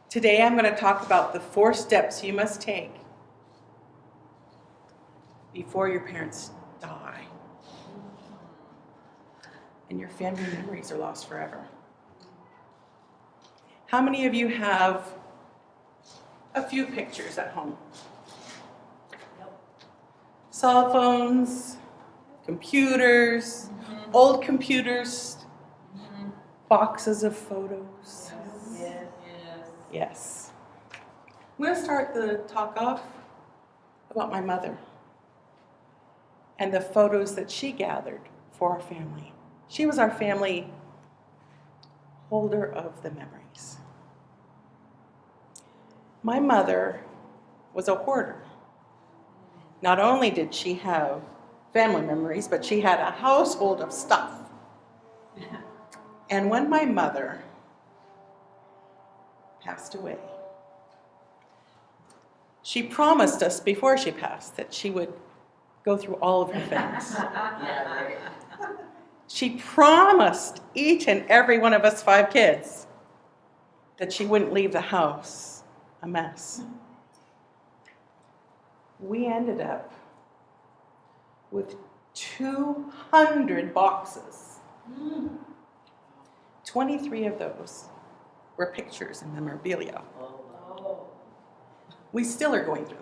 Today I'm going to talk about the 4 steps you must take before your parents die and your family memories are lost forever. How many of you have a few pictures at home? Cell phones, computers, old computers, boxes of photos. Yes. I'm going to start the talk off about my mother and the photos that she gathered for our family. She was our family holder of the memories. My mother was a hoarder. Not only did she have family memories, but she had a household of stuff. And when my mother passed away, she promised us before she passed that she would go through all of her things. She promised each and every one of us 5 kids that she wouldn't leave the house a mess. We ended up with 200 boxes. 23 of those were pictures and memorabilia. We still are going through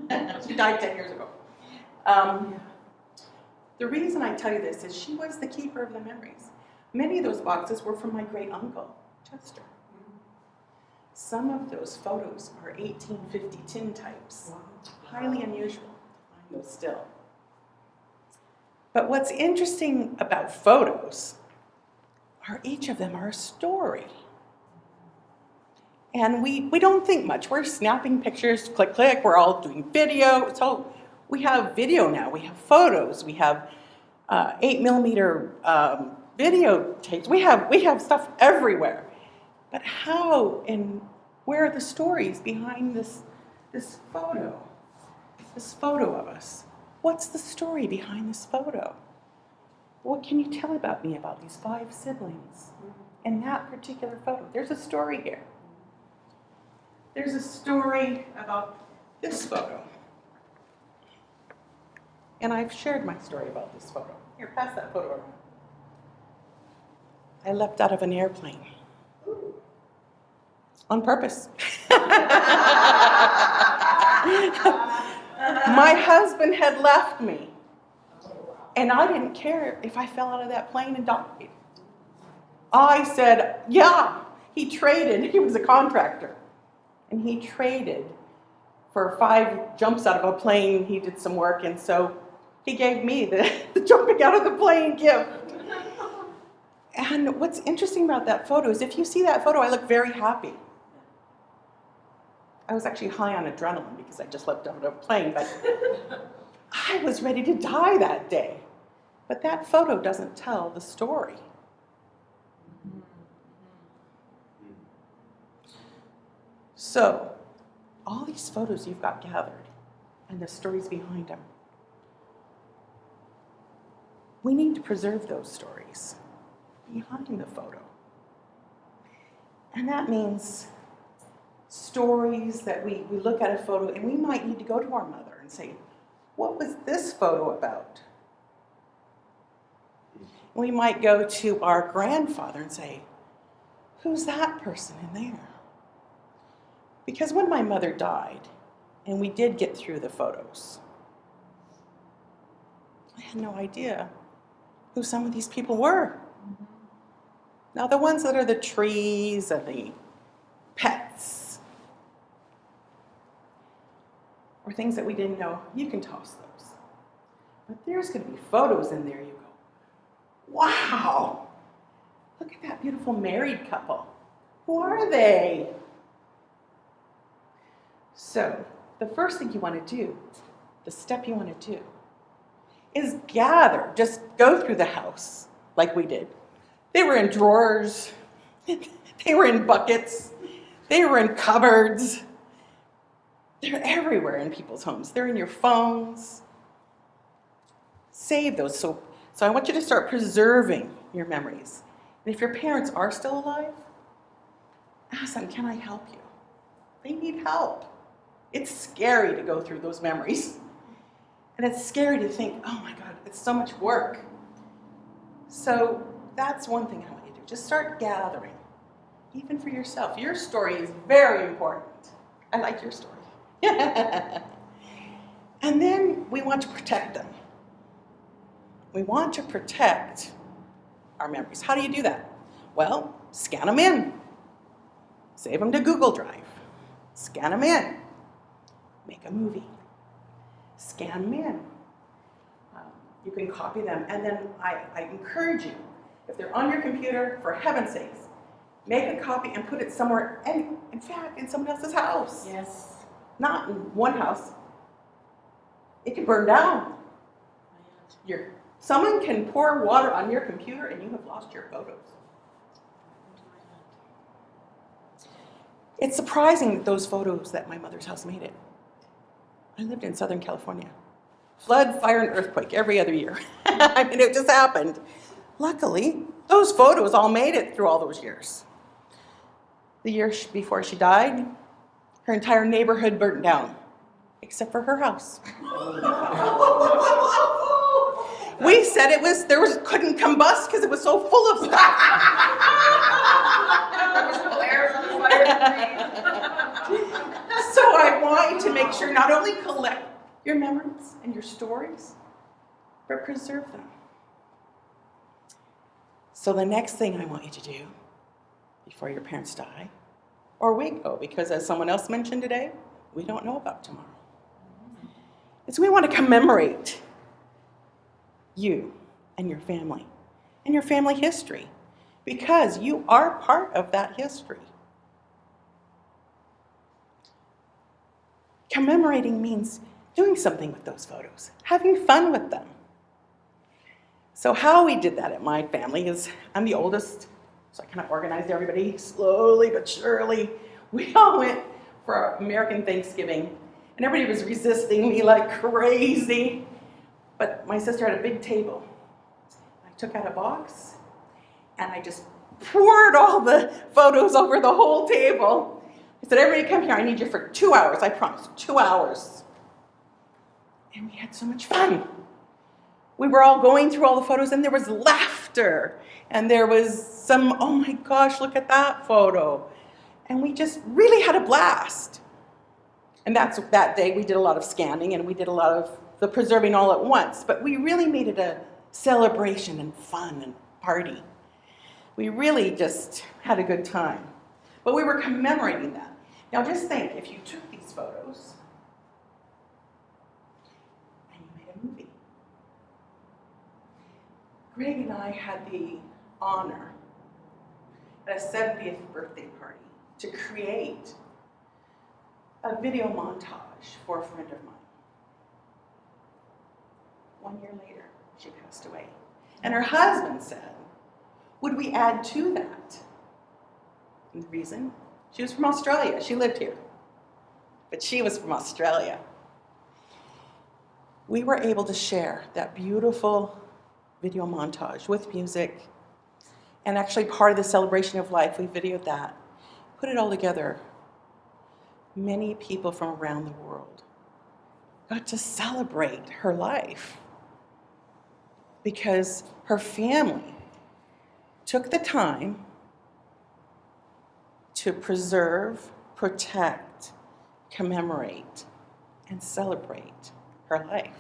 them. She died 10 years ago. The reason I tell you this is she was the keeper of the memories. Many of those boxes were from my great uncle, Chester. Some of those photos are 1850 tintypes. Highly unusual to find those still. But what's interesting about photos are each of them are a story. And we don't think much. We're snapping pictures, click, click. We're all doing video. So we have video now. We have photos. We have 8mm videotapes. We have stuff everywhere. But how and where are the stories behind this photo? This photo of us. What's the story behind this photo? What can you tell about me about these 5 siblings in that particular photo? There's a story here. There's a story about this photo. And I've shared my story about this photo. Here, pass that photo around. I leapt out of an airplane. On purpose. My husband had left me. And I didn't care if I fell out of that plane and died. I said, yeah, he traded. He was a contractor. And he traded for 5 jumps out of a plane. He did some work, and so he gave me the jumping out of the plane gift. And what's interesting about that photo is if you see that photo, I look very happy. I was actually high on adrenaline because I just leapt out of a plane, but I was ready to die that day. But that photo doesn't tell the story. So, all these photos you've got gathered and the stories behind them, we need to preserve those stories behind the photo. And that means stories that we look at a photo and we might need to go to our mother and say, what was this photo about? We might go to our grandfather and say, who's that person in there? Because when my mother died, and we did get through the photos, I had no idea who some of these people were. Now, the ones that are the trees and the pets, or things that we didn't know, you can toss those. But there's going to be photos in there you go, wow, look at that beautiful married couple. Who are they? So, the first thing you want to do, the step you want to do, is gather, just go through the house like we did. They were in drawers, they were in buckets, they were in cupboards. They're everywhere in people's homes. They're in your phones. Save those. So I want you to start preserving your memories. And if your parents are still alive, ask them, can I help you? They need help. It's scary to go through those memories. And it's scary to think, oh my God, it's so much work. So that's one thing I want you to do. Just start gathering, even for yourself. Your story is very important. I like your story. And then we want to protect them. We want to protect our memories. How do you do that? Well, scan them in. Save them to Google Drive. Scan them in. Make a movie. Scan them in. You can copy them. And then I encourage you, if they're on your computer, for heaven's sakes, make a copy and put it somewhere, and in fact, in someone else's house. Yes. Not in one house. It can burn down. Someone can pour water on your computer and you have lost your photos. It's surprising that those photos that my mother's house made it. I lived in Southern California. Flood, fire, and earthquake every other year. I mean, it just happened. Luckily, those photos all made it through all those years. The year before she died, her entire neighborhood burnt down, except for her house. We said couldn't combust because it was so full of stuff. There was no air for the fire to breathe. So I want you to make sure not only collect your memories and your stories, but preserve them. So the next thing I want you to do before your parents die, or we go, because as someone else mentioned today, we don't know about tomorrow, is we want to commemorate you and your family history, because you are part of that history. Commemorating means doing something with those photos, having fun with them. So how we did that at my family is, I'm the oldest, so I kind of organized everybody slowly but surely. We all went for American Thanksgiving, and everybody was resisting me like crazy. But my sister had a big table. I took out a box, and I just poured all the photos over the whole table. I said, everybody come here, I need you for 2 hours, I promise, 2 hours. And we had so much fun. We were all going through all the photos, and there was laughter, and there was some, oh my gosh, look at that photo. And we just really had a blast. And that day we did a lot of scanning, and we did a lot of the preserving all at once, but we really made it a celebration and fun and party. We really just had a good time. But we were commemorating that. Now just think, if you took these photos and you made a movie. Greg and I had the honor at a 70th birthday party to create a video montage for a friend of mine. 1 year later, she passed away. And her husband said, would we add to that? And the reason? She was from Australia. She lived here. But she was from Australia. We were able to share that beautiful video montage with music. And actually part of the celebration of life, we videoed that. Put it all together. Many people from around the world got to celebrate her life, because her family took the time to preserve, protect, commemorate, and celebrate her life.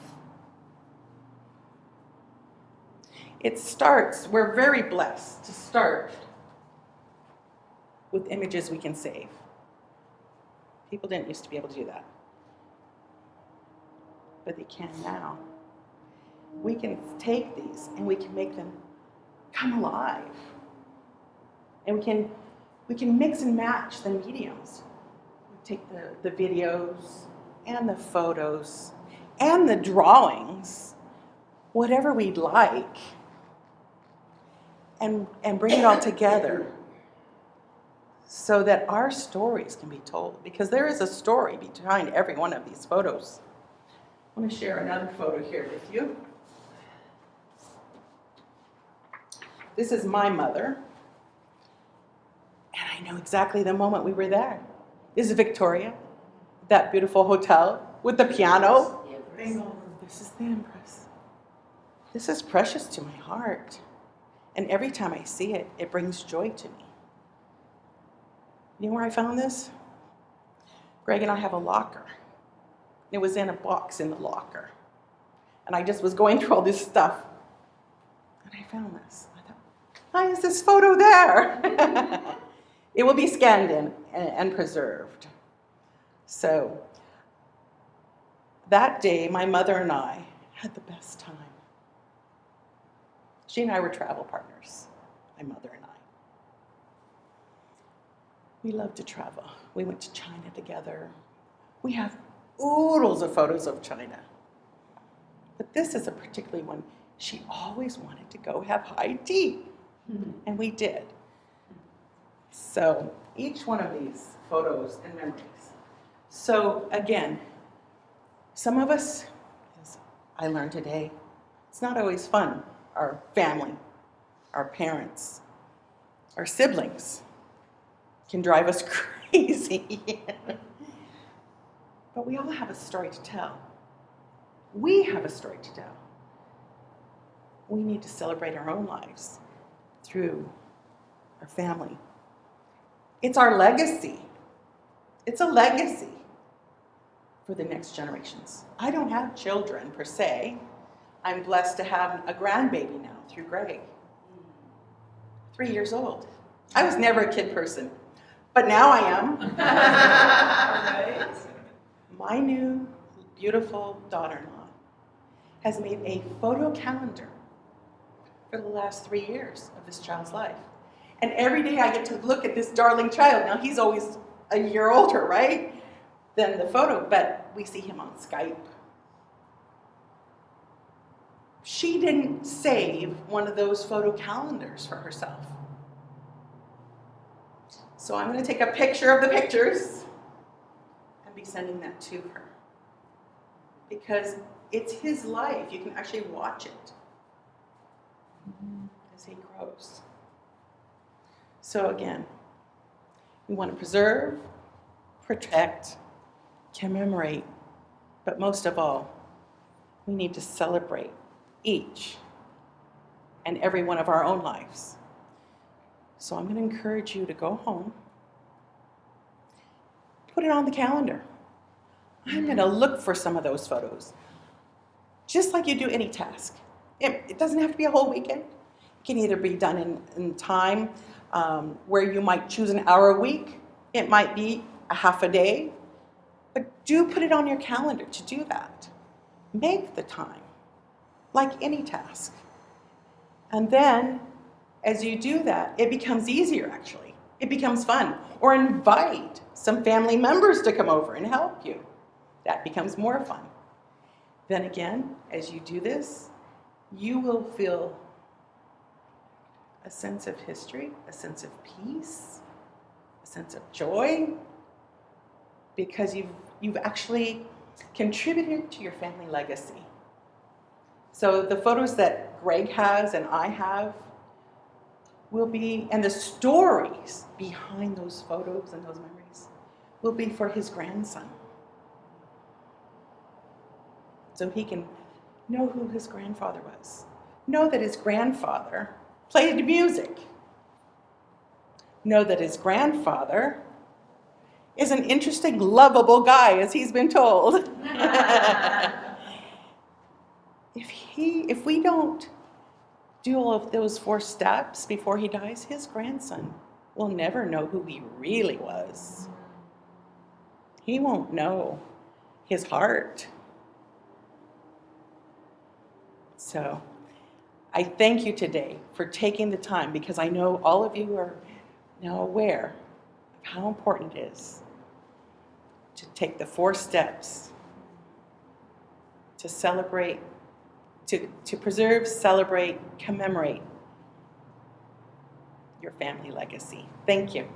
It starts, we're very blessed to start with images we can save. People didn't used to be able to do that, but they can now. We can take these and we can make them come alive. And we can mix and match the mediums. We take the videos and the photos and the drawings, whatever we'd like, and bring it all together so that our stories can be told. Because there is a story behind every one of these photos. I want to share another photo here with you. This is my mother, and I know exactly the moment we were there. is Victoria, that beautiful hotel with the piano. This is the Empress. This is precious to my heart. And every time I see it, it brings joy to me. You know where I found this? Greg and I have a locker. It was in a box in the locker. And I just was going through all this stuff. And I found this. I thought, why is this photo there? It will be scanned in and preserved. So that day, my mother and I had the best time. She and I were travel partners, my mother and I. We love to travel. We went to China together. We have oodles of photos of China. But this is a particular one. She always wanted to go have high tea, and we did. So each one of these photos and memories. So again, some of us, as I learned today, it's not always fun. Our family, our parents, our siblings can drive us crazy. But we all have a story to tell. We have a story to tell. We need to celebrate our own lives through our family. It's our legacy. It's a legacy for the next generations. I don't have children per se. I'm blessed to have a grandbaby now through Greg. 3 years old. I was never a kid person, but now I am. My new beautiful daughter-in-law has made a photo calendar for the last 3 years of this child's life. And every day I get to look at this darling child. Now he's always a year older, right, than the photo, but we see him on Skype. She didn't save one of those photo calendars for herself. So I'm going to take a picture of the pictures and be sending that to her. Because it's his life. You can actually watch it as he grows. So again, we want to preserve, protect, commemorate, but most of all, we need to celebrate each and every one of our own lives. So I'm going to encourage you to go home, put it on the calendar. I'm going to look for some of those photos, just like you do any task. It doesn't have to be a whole weekend. It can either be done in time where you might choose an hour a week. It might be a half a day. But do put it on your calendar to do that. Make the time. Like any task. And then, as you do that, it becomes easier, actually. It becomes fun. Or invite some family members to come over and help you. That becomes more fun. Then again, as you do this, you will feel a sense of history, a sense of peace, a sense of joy, because you've actually contributed to your family legacy. So the photos that Greg has and I have will be, and the stories behind those photos and those memories will be for his grandson. So he can know who his grandfather was. Know that his grandfather played music. Know that his grandfather is an interesting, lovable guy, as he's been told. If we don't do all of those 4 steps before he dies, his grandson will never know who he really was. He won't know his heart. So I thank you today for taking the time, because I know all of you are now aware of how important it is to take the 4 steps to celebrate, to preserve, celebrate, commemorate your family legacy. Thank you.